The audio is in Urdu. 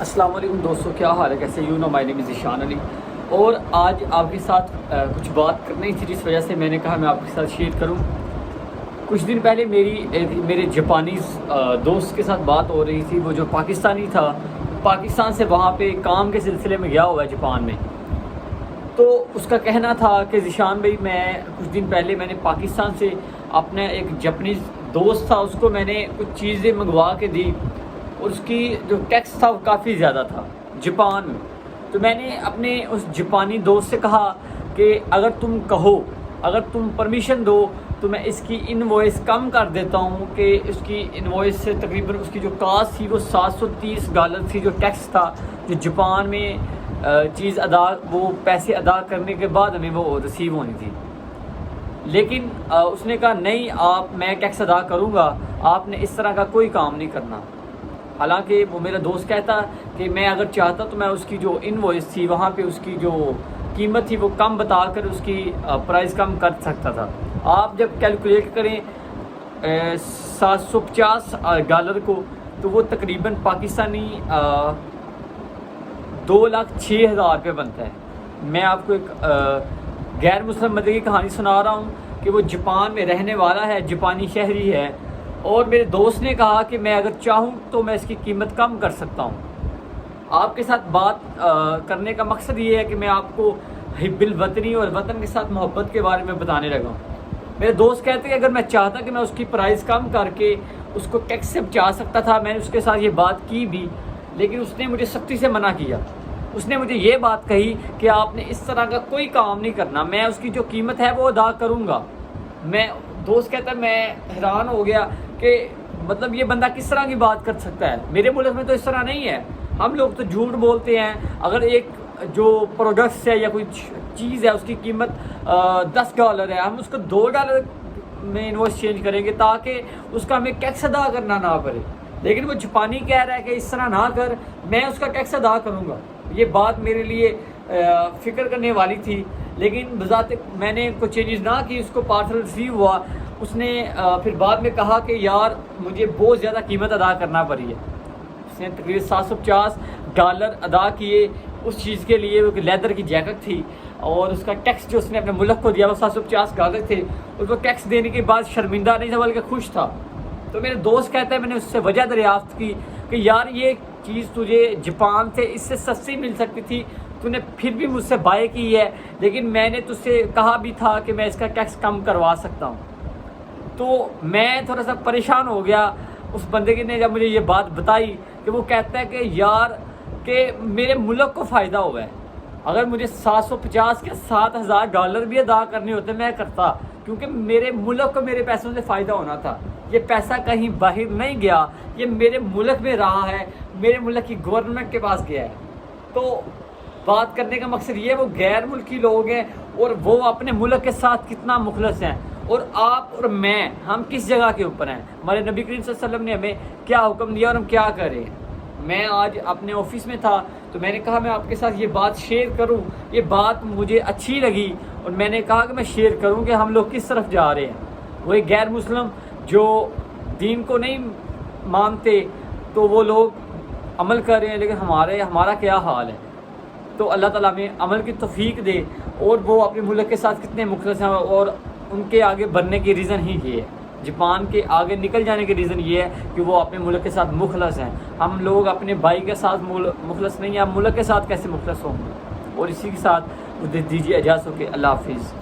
السلام علیکم دوستو، کیا حال ہے؟ کیسے یو نو مائی نیم از ذیشان علی. اور آج آپ کے ساتھ کچھ بات کرنی تھی جس وجہ سے میں نے کہا میں آپ کے ساتھ شیئر کروں. کچھ دن پہلے میرے جاپانیز دوست کے ساتھ بات ہو رہی تھی. وہ جو پاکستانی تھا، پاکستان سے وہاں پہ کام کے سلسلے میں گیا ہوا ہے جاپان میں. تو اس کا کہنا تھا کہ ذیشان بھائی، میں کچھ دن پہلے میں نے پاکستان سے اپنا ایک جاپانیز دوست تھا، اس کو میں نے کچھ چیزیں منگوا کے دی اور اس کی جو ٹیکس تھا وہ کافی زیادہ تھا جاپان میں. تو میں نے اپنے اس جاپانی دوست سے کہا کہ اگر تم پرمیشن دو تو میں اس کی انوائس کم کر دیتا ہوں، کہ اس کی انوائس سے تقریباً اس کی جو کاسٹ تھی وہ $730 تھی، جو ٹیکس تھا جو جاپان میں وہ پیسے ادا کرنے کے بعد ہمیں وہ ریسیو ہونی تھی. لیکن اس نے کہا نہیں، میں ٹیکس ادا کروں گا، آپ نے اس طرح کا کوئی کام نہیں کرنا. حالانکہ وہ میرا دوست کہتا کہ میں اگر چاہتا تو میں اس کی جو انوائس تھی وہاں پہ اس کی جو قیمت تھی وہ کم بتا کر اس کی پرائز کم کر سکتا تھا. آپ جب کیلکولیٹ کریں $750 کو، تو وہ تقریباً پاکستانی 2,06,000 بنتا ہے. میں آپ کو ایک غیر مسلم بندے کی کہانی سنا رہا ہوں کہ وہ جاپان میں رہنے والا ہے، جاپانی شہری ہے، اور میرے دوست نے کہا کہ میں اگر چاہوں تو میں اس کی قیمت کم کر سکتا ہوں. آپ کے ساتھ بات کرنے کا مقصد یہ ہے کہ میں آپ کو حب الوطنی اور وطن کے ساتھ محبت کے بارے میں بتانے لگا ہوں. میرے دوست کہتے ہیں کہ اگر میں چاہتا کہ میں اس کی پرائز کم کر کے اس کو ٹیکس سے بچا سکتا تھا. میں نے اس کے ساتھ یہ بات کی بھی، لیکن اس نے مجھے سختی سے منع کیا. اس نے مجھے یہ بات کہی کہ آپ نے اس طرح کا کوئی کام نہیں کرنا، میں اس کی جو قیمت ہے وہ ادا کروں گا. دوست کہتا ہے میں حیران ہو گیا کہ مطلب یہ بندہ کس طرح کی بات کر سکتا ہے. میرے ملک میں تو اس طرح نہیں ہے. ہم لوگ تو جھوٹ بولتے ہیں. اگر ایک جو پروڈکٹس ہے یا کوئی چیز ہے اس کی قیمت $10 ہے، ہم اس کو $2 میں انوائس چینج کریں گے تاکہ اس کا ہمیں ٹیکس ادا کرنا نہ پڑے. لیکن وہ جاپانی کہہ رہا ہے کہ اس طرح نہ کر، میں اس کا ٹیکس ادا کروں گا. یہ بات میرے لیے فکر کرنے والی تھی، لیکن بذات میں نے کوئی چینجز نہ کی. اس کو پارسل ریسیو ہوا. اس نے پھر بعد میں کہا کہ یار مجھے بہت زیادہ قیمت ادا کرنا پڑی ہے. اس نے تقریباً $750 ادا کیے اس چیز کے لیے. وہ لیدر کی جیکٹ تھی اور اس کا ٹیکس جو اس نے اپنے ملک کو دیا وہ $750 تھے. اس کو ٹیکس دینے کے بعد شرمندہ نہیں تھا بلکہ خوش تھا. تو میرے دوست کہتا ہے میں نے اس سے وجہ دریافت کی کہ یار یہ چیز تجھے جاپان سے اس سے سستی مل سکتی تھی، تو نے پھر بھی مجھ سے بائی کی ہے، لیکن میں نے تجھ سے کہا بھی تھا کہ میں اس کا ٹیکس کم کروا سکتا ہوں. تو میں تھوڑا سا پریشان ہو گیا. اس بندے نے جب مجھے یہ بات بتائی کہ وہ کہتا ہے کہ یار کہ میرے ملک کو فائدہ ہوا ہے. اگر مجھے $750 کے $7,000 بھی ادا کرنے ہوتے میں کرتا، کیونکہ میرے ملک کو میرے پیسوں سے فائدہ ہونا تھا. یہ پیسہ کہیں باہر نہیں گیا، یہ میرے ملک میں رہا ہے، میرے ملک کی گورنمنٹ کے پاس گیا ہے. تو بات کرنے کا مقصد یہ ہے وہ غیر ملکی لوگ ہیں اور وہ اپنے ملک کے ساتھ کتنا مخلص ہیں، اور آپ اور میں ہم کس جگہ کے اوپر ہیں. ہمارے نبی کریم صلی اللہ علیہ وسلم نے ہمیں کیا حکم دیا اور ہم کیا کریں. میں آج اپنے آفس میں تھا تو میں نے کہا میں آپ کے ساتھ یہ بات شیئر کروں. یہ بات مجھے اچھی لگی اور میں نے کہا کہ میں شیئر کروں کہ ہم لوگ کس طرف جا رہے ہیں. وہی غیر مسلم جو دین کو نہیں مانتے تو وہ لوگ عمل کر رہے ہیں، لیکن ہمارا کیا حال ہے. تو اللہ تعالیٰ ہمیں عمل کی توفیق دے. اور وہ اپنے ملک کے ساتھ کتنے مخلص ہیں، اور ان کے آگے بڑھنے کی ریزن ہی یہ ہے، جاپان کے آگے نکل جانے کی ریزن یہ ہے کہ وہ اپنے ملک کے ساتھ مخلص ہیں. ہم لوگ اپنے بھائی کے ساتھ مخلص نہیں ہیں، ہم ملک کے ساتھ کیسے مخلص ہوں گے. اور اسی کے ساتھ دیجیے اجازت ہو کہ اللہ حافظ.